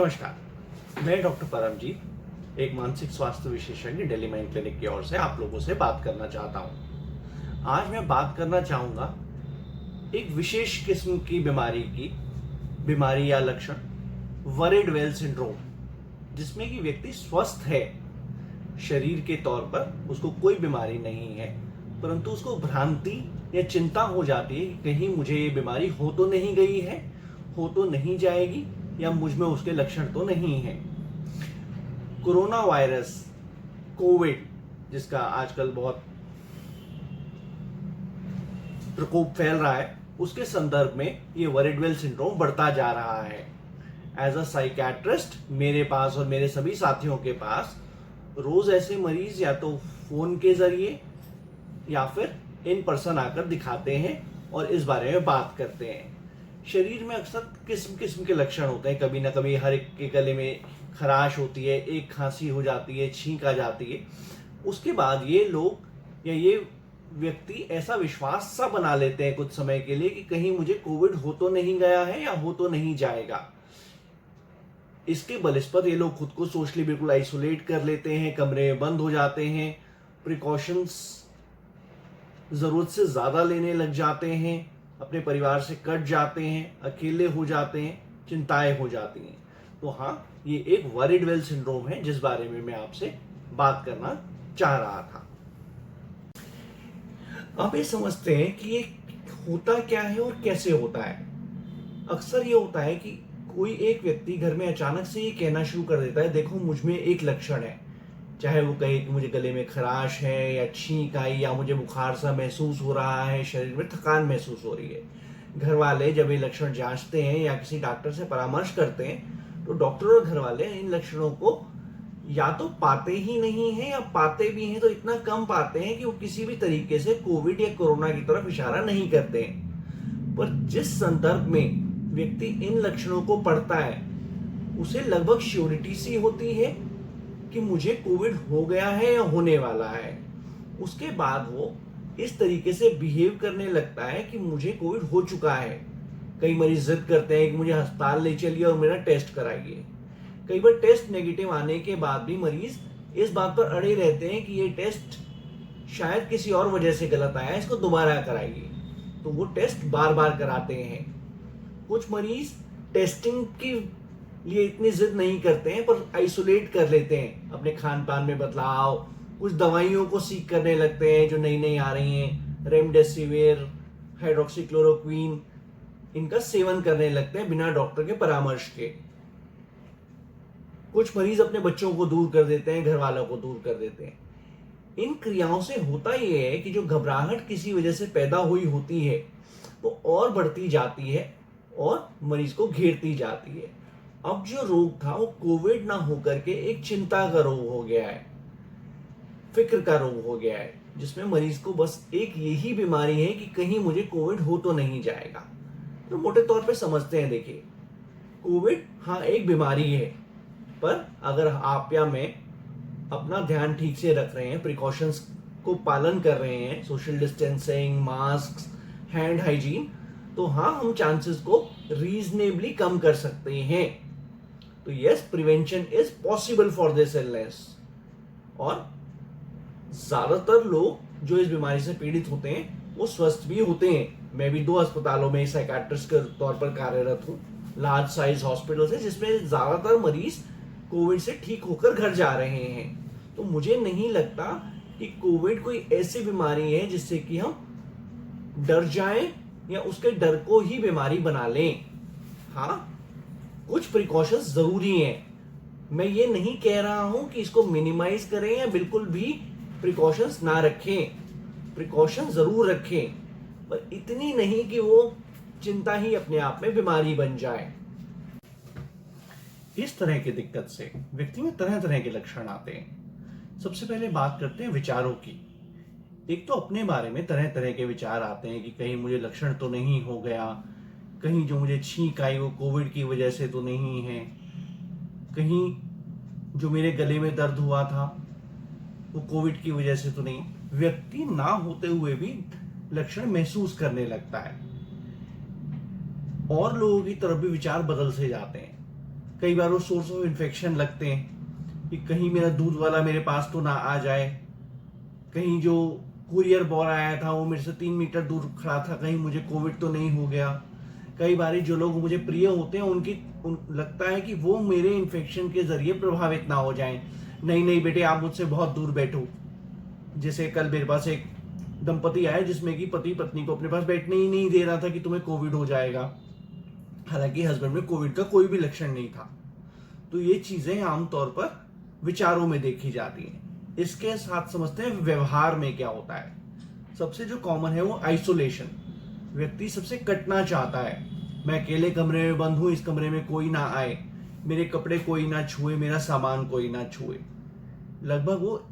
नमस्कार, मैं डॉक्टर परमजीत, एक मानसिक स्वास्थ्य विशेषज्ञ दिल्ली माइंड क्लिनिक की ओर से आप लोगों से बात करना चाहता हूं। आज मैं बात करना चाहूंगा एक विशेष किस्म की बीमारी या लक्षण वरिड वेल सिंड्रोम, जिसमें कि व्यक्ति स्वस्थ है, शरीर के तौर पर उसको कोई बीमारी नहीं है, परंतु उसको भ्रांति या चिंता हो जाती है कि कहीं मुझे ये बीमारी हो तो नहीं गई है, हो तो नहीं जाएगी, या मुझ में उसके लक्षण तो नहीं है। कोरोना वायरस, कोविड, जिसका आजकल बहुत प्रकोप फैल रहा है, उसके संदर्भ में ये वरिड वेल सिंड्रोम बढ़ता जा रहा है। एज अ साइकियाट्रिस्ट मेरे पास और मेरे सभी साथियों के पास रोज ऐसे मरीज या तो फोन के जरिए या फिर इन पर्सन आकर दिखाते हैं और इस बारे में बात करते हैं। शरीर में अक्सर किस्म किस्म के लक्षण होते हैं। कभी ना कभी हर एक के गले में खराश होती है, एक खांसी हो जाती है, छींक आ जाती है। उसके बाद ये लोग या ये व्यक्ति ऐसा विश्वास सा बना लेते हैं कुछ समय के लिए कि कहीं मुझे कोविड हो तो नहीं गया है या हो तो नहीं जाएगा। इसके बलिस्पत ये लोग खुद को सोशली बिल्कुल आइसोलेट कर लेते हैं, कमरे में बंद हो जाते हैं, प्रिकॉशंस जरूरत से ज्यादा लेने लग जाते हैं, अपने परिवार से कट जाते हैं, अकेले हो जाते हैं, चिंताएं हो जाती हैं। तो हाँ, ये एक वरिड वेल सिंड्रोम है जिस बारे में मैं आपसे बात करना चाह रहा था। आप ये समझते हैं कि ये होता क्या है और कैसे होता है। अक्सर ये होता है कि कोई एक व्यक्ति घर में अचानक से ये कहना शुरू कर देता है, देखो मुझ में एक लक्षण है। चाहे वो कहे कि मुझे गले में खराश है या छींक आई या मुझे बुखार सा महसूस हो रहा है, शरीर में थकान महसूस हो रही है। घर वाले जब ये लक्षण जांचते हैं या किसी डॉक्टर से परामर्श करते हैं तो डॉक्टर और घर वाले इन लक्षणों को या तो पाते ही नहीं है या पाते भी हैं तो इतना कम पाते हैं कि वो किसी भी तरीके से कोविड या कोरोना की तरफ इशारा नहीं करते हैं। पर जिस संदर्भ में व्यक्ति इन लक्षणों को पढ़ता है उसे लगभग श्योरिटी सी होती है कि मुझे कोविड हो गया है या होने वाला है। उसके बाद वो इस तरीके से बिहेव करने लगता है कि मुझे कोविड हो चुका है। कई मरीज जिद करते हैं कि मुझे अस्पताल ले चलिए और मेरा टेस्ट कराइए। कई बार टेस्ट नेगेटिव आने के बाद भी मरीज इस बात पर अड़े रहते हैं कि ये टेस्ट शायद किसी और वजह से गलत आया है, इसको दोबारा कराइए। तो वो टेस्ट बार बार कराते हैं। कुछ मरीज टेस्टिंग की लिए इतनी जिद नहीं करते हैं पर आइसोलेट कर लेते हैं, अपने खान पान में बदलाव, कुछ दवाइयों को सीख करने लगते हैं जो नई नई आ रही हैं, रेमडेसिविर, हाइड्रोक्सीक्लोरोक्वीन, इनका सेवन करने लगते हैं बिना डॉक्टर के परामर्श के। कुछ मरीज अपने बच्चों को दूर कर देते हैं, घर वालों को दूर कर देते हैं। इन क्रियाओं से होता यह है कि जो घबराहट किसी वजह से पैदा हुई होती है वो और बढ़ती जाती है और मरीज को घेरती जाती है। अब जो रोग था वो कोविड ना होकर के एक चिंता का रोग हो गया है, फिक्र का रोग हो गया है, जिसमें मरीज को बस एक यही बीमारी है कि कहीं मुझे कोविड हो तो नहीं जाएगा। तो मोटे तौर पे समझते हैं, देखिए कोविड हाँ एक बीमारी है, पर अगर आप या मैं अपना ध्यान ठीक से रख रहे हैं, प्रिकॉशंस को पालन कर रहे हैं, social distancing, mask, hand hygiene, तो हाँ हम चांसेस को रीजनेबली कम कर सकते हैं। तो yes, prevention is possible for this illness. और ज्यादातर लोग जो इस बीमारी से पीड़ित होते हैं वो स्वस्थ भी होते हैं। मैं भी 2 अस्पतालों में साइकियाट्रिस्ट के तौर पर कार्यरत हूँ, लार्ज साइज हॉस्पिटल से, जिसमें ज्यादातर मरीज कोविड से ठीक होकर घर जा रहे हैं। तो मुझे नहीं लगता कि कोविड कोई ऐसी बीमारी है जिससे कि हम डर जाएं या उसके डर को ही बीमारी बना लें। हाँ, कुछ प्रिकॉशंस जरूरी हैं। मैं ये नहीं कह रहा हूं कि इसको मिनिमाइज करें या बिल्कुल भी प्रिकॉशंस ना रखें। प्रिकॉशन जरूर रखें, पर इतनी नहीं कि वो चिंता ही अपने आप में बीमारी बन जाए। इस तरह की दिक्कत से व्यक्ति में तरह तरह के लक्षण आते हैं। सबसे पहले बात करते हैं विचारों की। एक तो अपने बारे में तरह तरह के विचार आते हैं कि कहीं मुझे लक्षण तो नहीं हो गया, कहीं जो मुझे छींक आई वो कोविड की वजह से तो नहीं है, कहीं जो मेरे गले में दर्द हुआ था वो कोविड की वजह से तो नहीं। व्यक्ति ना होते हुए भी लक्षण महसूस करने लगता है और लोगों की तरफ भी विचार बदल से जाते हैं। कई बार वो सोर्स ऑफ इन्फेक्शन लगते हैं कि कहीं मेरा दूध वाला मेरे पास तो ना आ जाए, कहीं जो कुरियर बॉय आया था वो मेरे से 3 मीटर दूर खड़ा था, कहीं मुझे कोविड तो नहीं हो गया। कई बार जो लोग मुझे प्रिय होते हैं लगता है कि वो मेरे इन्फेक्शन के जरिए प्रभावित ना हो जाएं। नहीं नहीं बेटे, आप मुझसे बहुत दूर बैठो। जैसे कल मेरे पास एक दंपति आए जिसमें कि पति पत्नी को अपने पास बैठने ही नहीं दे रहा था कि तुम्हें कोविड हो जाएगा, हालांकि हस्बैंड में कोविड का कोई भी लक्षण नहीं था। तो ये चीजें आमतौर पर विचारों में देखी जाती हैं। इसके साथ समझते हैं व्यवहार में क्या होता है। सबसे जो कॉमन है वो आइसोलेशन। व्यक्ति सबसे कटना चाहता है, मैं अकेले कमरे में बंद हूं, इस कमरे में कोई ना आए, मेरे कपड़े कोई ना छुए, मेरा सामान कोई ना छुए। लगभग वो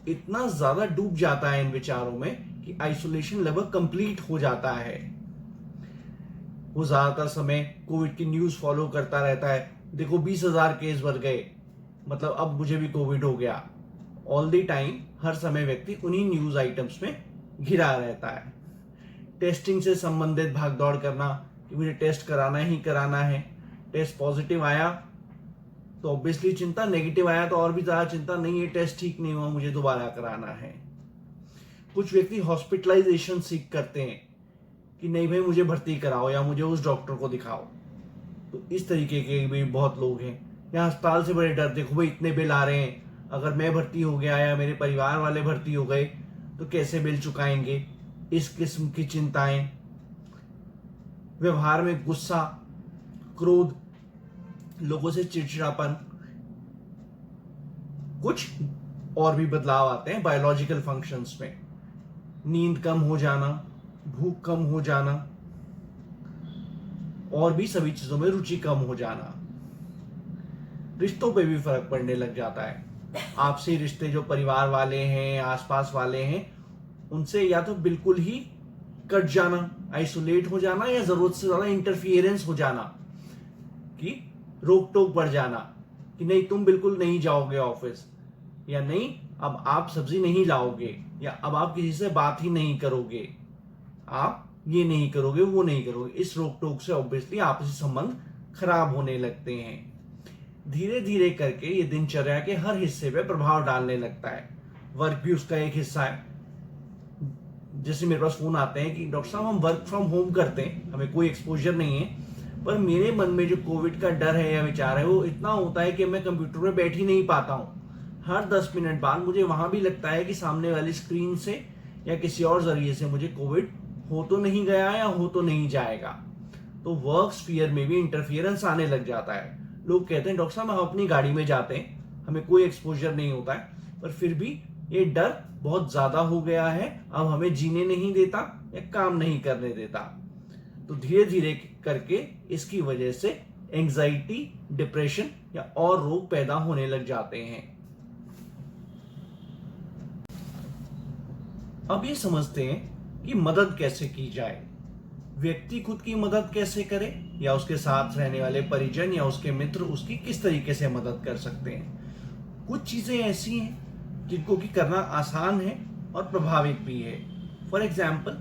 इतना ज्यादा डूब जाता है इन विचारों में कि आइसोलेशन लगभग कंप्लीट हो जाता है। वो ज्यादातर समय कोविड की न्यूज फॉलो करता रहता है, देखो 20,000 केस बढ़ गए, मतलब अब मुझे भी कोविड हो गया। ऑल द टाइम हर समय व्यक्ति उन्हीं न्यूज आइटम्स में घिरा रहता है। टेस्टिंग से संबंधित भागदौड़ करना कि मुझे टेस्ट कराना ही कराना है, टेस्ट पॉजिटिव आया तो ऑब्वियसली चिंता, नेगेटिव आया तो और भी ज्यादा चिंता, नहीं ये टेस्ट ठीक नहीं हुआ, मुझे दोबारा कराना है। कुछ व्यक्ति हॉस्पिटलाइजेशन सीख करते हैं कि नहीं भाई मुझे भर्ती कराओ या मुझे उस डॉक्टर को दिखाओ। तो इस तरीके के भी बहुत लोग हैं। या अस्पताल से बड़े डर, देखो भाई इतने बिल आ रहे हैं, अगर मैं भर्ती हो गया या मेरे परिवार वाले भर्ती हो गए तो कैसे बिल चुकाएंगे, इस किस्म की चिंताएं। व्यवहार में गुस्सा, क्रोध, लोगों से चिड़चिड़ापन, कुछ और भी बदलाव आते हैं बायोलॉजिकल फंक्शंस में। नींद कम हो जाना, भूख कम हो जाना और भी सभी चीजों में रुचि कम हो जाना। रिश्तों पे भी फर्क पड़ने लग जाता है। आपसी रिश्ते जो परिवार वाले हैं, आसपास वाले हैं, उनसे या तो बिल्कुल ही कट जाना, आइसोलेट हो जाना, या जरूरत से ज्यादा इंटरफियरेंस हो जाना कि रोक टोक बढ़ जाना कि नहीं तुम बिल्कुल नहीं जाओगे ऑफिस, या नहीं अब आप सब्जी नहीं लाओगे, या अब आप किसी से बात ही नहीं करोगे, आप ये नहीं करोगे वो नहीं करोगे। इस रोक टोक से ऑब्वियसली आपसी संबंध खराब होने लगते हैं। धीरे धीरे करके ये दिनचर्या के हर हिस्से पे प्रभाव डालने लगता है। वर्क भी उसका एक हिस्सा है। जैसे मेरे पास फोन आते हैं कि डॉक्टर साहब हम वर्क फ्रॉम होम करते हैं, हमें कोई एक्सपोजर नहीं है, पर मेरे मन में जो कोविड का डर है या विचार है वो इतना होता है कि मैं कंप्यूटर में बैठ ही नहीं पाता हूँ। हर 10 मिनट बाद मुझे वहां भी लगता है कि सामने वाली स्क्रीन से या किसी और जरिए से मुझे कोविड हो तो नहीं गया या हो तो नहीं जाएगा। तो वर्क स्फीयर में भी इंटरफियरेंस आने लग जाता है। लोग कहते हैं डॉक्टर साहब हम अपनी गाड़ी में जाते हैं, हमें कोई एक्सपोजर नहीं होता है, पर फिर भी ये डर बहुत ज्यादा हो गया है, अब हमें जीने नहीं देता या काम नहीं करने देता। तो धीरे धीरे करके इसकी वजह से एंजाइटी, डिप्रेशन या और रोग पैदा होने लग जाते हैं। अब ये समझते हैं कि मदद कैसे की जाए। व्यक्ति खुद की मदद कैसे करे, या उसके साथ रहने वाले परिजन या उसके मित्र उसकी किस तरीके से मदद कर सकते हैं। कुछ चीजें ऐसी हैं जिनको कि करना आसान है और प्रभावित भी है। For example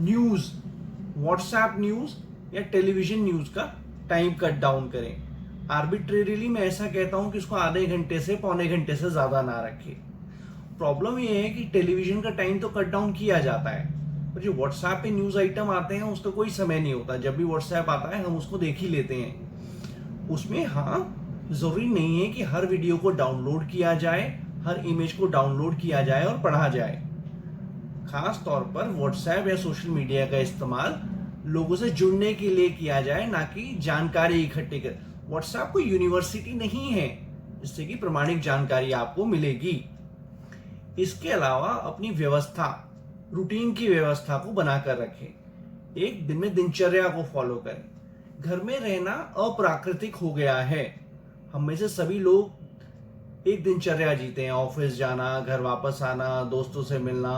news, WhatsApp news या टेलीविजन न्यूज का टाइम कट डाउन करें। आर्बिट्रेरीली मैं ऐसा कहता हूं कि उसको आधे घंटे से पौने घंटे से ज्यादा ना रखें। प्रॉब्लम यह है कि टेलीविजन का टाइम तो कट डाउन किया जाता है, पर जो व्हाट्सएप पे न्यूज आइटम आते हैं उसका कोई समय नहीं होता। जब भी व्हाट्सएप आता है हम उसको देख ही लेते हैं। उसमें हाँ, जरूरी नहीं है कि हर वीडियो को डाउनलोड किया जाए, हर इमेज को डाउनलोड किया जाए और पढ़ा जाए। खास तौर पर व्हाट्सएप या सोशल मीडिया का इस्तेमाल लोगों से जुड़ने के लिए किया जाए, ना कि जानकारी इकट्ठी कर। व्हाट्सएप कोई यूनिवर्सिटी नहीं है जिससे कि प्रमाणिक जानकारी आपको मिलेगी। इसके अलावा अपनी व्यवस्था, रूटीन की व्यवस्था को बनाकर रखें। एक दिन में दिनचर्या को फॉलो करें। घर में रहना अप्राकृतिक हो गया है। हम में से सभी लोग एक दिनचर्या जीते हैं, ऑफिस जाना, घर वापस आना, दोस्तों से मिलना,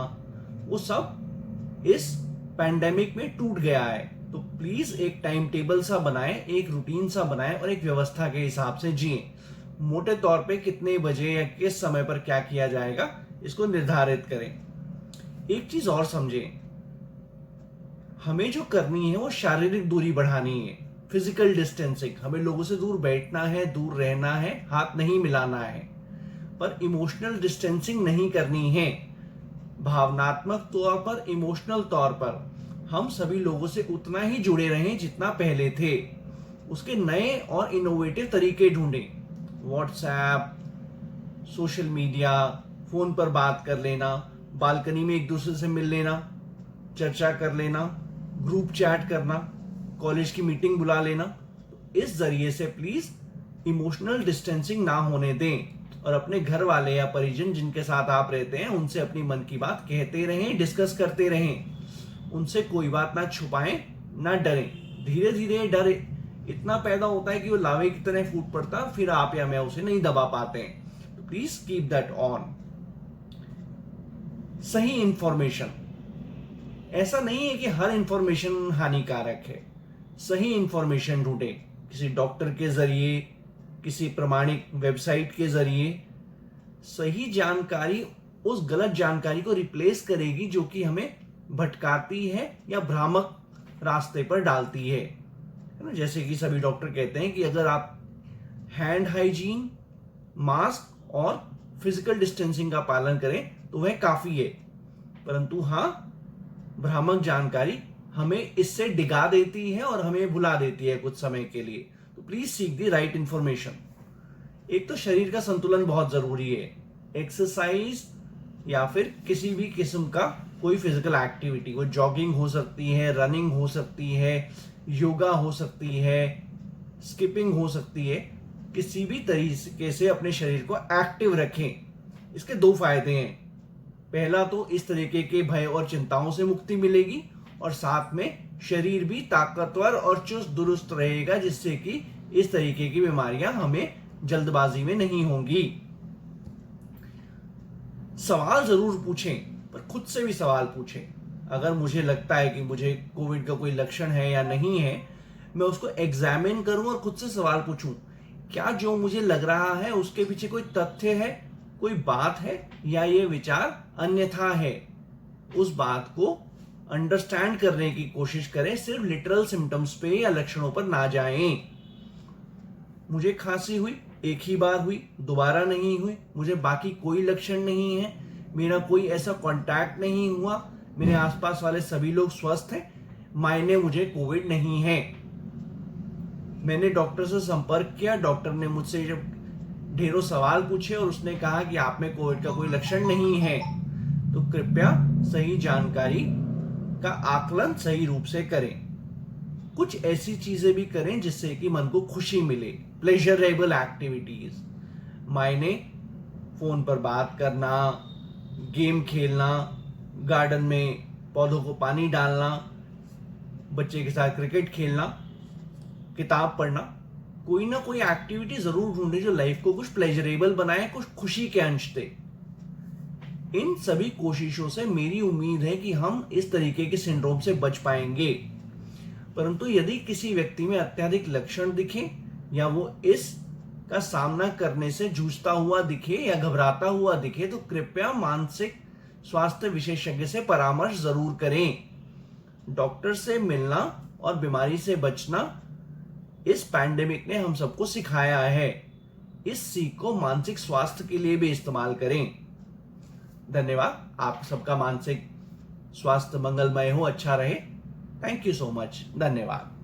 वो सब इस पैंडेमिक में टूट गया है। तो प्लीज एक टाइम टेबल सा बनाएं, एक रूटीन सा बनाएं और एक व्यवस्था के हिसाब से जिए। मोटे तौर पे कितने बजे या किस समय पर क्या किया जाएगा इसको निर्धारित करें। एक चीज और समझें, हमें जो करनी है वो शारीरिक दूरी बढ़ानी है, फिजिकल डिस्टेंसिंग, हमें लोगों से दूर बैठना है, दूर रहना है, हाथ नहीं मिलाना है, पर इमोशनल डिस्टेंसिंग नहीं करनी है। भावनात्मक तौर पर, इमोशनल तौर पर हम सभी लोगों से उतना ही जुड़े रहें जितना पहले थे। उसके नए और इनोवेटिव तरीके ढूंढें। व्हाट्सएप, सोशल मीडिया, फोन पर बात कर लेना, बालकनी में एक दूसरे से मिल लेना, चर्चा कर लेना, ग्रुप चैट करना, कॉलेज की मीटिंग बुला लेना। इस जरिए से प्लीज इमोशनल डिस्टेंसिंग ना होने दें और अपने घर वाले या परिजन जिनके साथ आप रहते हैं उनसे अपनी मन की बात कहते रहें, डिस्कस करते रहें। उनसे कोई बात ना छुपाएं, ना डरें। धीरे धीरे डर इतना पैदा होता है कि वो लावे की तरह फूट पड़ता, फिर आप या मैं उसे नहीं दबा पाते हैं। तो प्लीज कीप दैट ऑन। सही इंफॉर्मेशन, ऐसा नहीं है कि हर इंफॉर्मेशन हानिकारक है। सही इंफॉर्मेशन ढूंढें, किसी डॉक्टर के जरिए, किसी प्रमाणिक वेबसाइट के जरिए। सही जानकारी उस गलत जानकारी को रिप्लेस करेगी जो कि हमें भटकाती है या भ्रामक रास्ते पर डालती है ना। जैसे कि सभी डॉक्टर कहते हैं कि अगर आप हैंड हाइजीन, मास्क और फिजिकल डिस्टेंसिंग का पालन करें तो वह काफी है। परंतु हाँ, भ्रामक जानकारी हमें इससे डिगा देती है और हमें भुला देती है कुछ समय के लिए। तो please seek the right information. एक तो शरीर का संतुलन बहुत जरूरी है। एक्सरसाइज या फिर किसी भी किस्म का कोई फिजिकल एक्टिविटी, वो जॉगिंग हो सकती है, रनिंग हो सकती है, योगा हो सकती है, स्किपिंग हो सकती है। किसी भी तरीके से अपने शरीर को एक्टिव रखें। इसके दो फायदे हैं। पहला तो इस तरीके के भय और चिंताओं से मुक्ति मिलेगी और साथ में शरीर भी ताकतवर और चुस्त दुरुस्त रहेगा, जिससे कि इस तरीके की बीमारियां हमें जल्दबाजी में नहीं होंगी। सवाल जरूर पूछें, पर खुद से भी सवाल पूछें। अगर मुझे लगता है कि मुझे कोविड का कोई लक्षण है या नहीं है, मैं उसको एग्जामिन करूं और खुद से सवाल पूछूं, क्या जो मुझे लग रहा है उसके पीछे कोई तथ्य है, कोई बात है, या ये विचार अन्यथा है। उस बात को अंडरस्टैंड करने की कोशिश करें, सिर्फ लिटरल सिम्टम्स पे या लक्षणों पर ना जाएं। मुझे खांसी हुई, एक ही बार हुई, दोबारा नहीं हुई, मुझे बाकी कोई लक्षण नहीं है, मेरा कोई ऐसा कांटेक्ट नहीं हुआ, मेरे आसपास वाले सभी लोग स्वस्थ हैं, मायने मुझे कोविड नहीं है। मैंने डॉक्टर से संपर्क किया, डॉक्टर ने मुझसे जब ढेरों सवाल पूछे और उसने कहा कि आप में कोविड का कोई लक्षण नहीं है, तो कृपया सही जानकारी का आकलन सही रूप से करें। कुछ ऐसी चीजें भी करें जिससे कि मन को खुशी मिले। प्लेजरेबल एक्टिविटीज, मायने फोन पर बात करना, गेम खेलना, गार्डन में पौधों को पानी डालना, बच्चे के साथ क्रिकेट खेलना, किताब पढ़ना। कोई ना कोई एक्टिविटी जरूर ढूंढे जो लाइफ को कुछ प्लेजरेबल बनाए, कुछ खुशी के अंश दे। इन सभी कोशिशों से मेरी उम्मीद है कि हम इस तरीके के सिंड्रोम से बच पाएंगे। परंतु यदि किसी व्यक्ति में अत्यधिक लक्षण दिखे या वो इस का सामना करने से जूझता हुआ दिखे या घबराता हुआ दिखे, तो कृपया मानसिक स्वास्थ्य विशेषज्ञ से परामर्श जरूर करें। डॉक्टर से मिलना और बीमारी से बचना इस पैंडेमिक ने हम सबको सिखाया है। इस सीख को मानसिक स्वास्थ्य के लिए भी इस्तेमाल करें। धन्यवाद। आप सबका मानसिक स्वास्थ्य मंगलमय हो, अच्छा रहे। Thank you so much. धन्यवाद।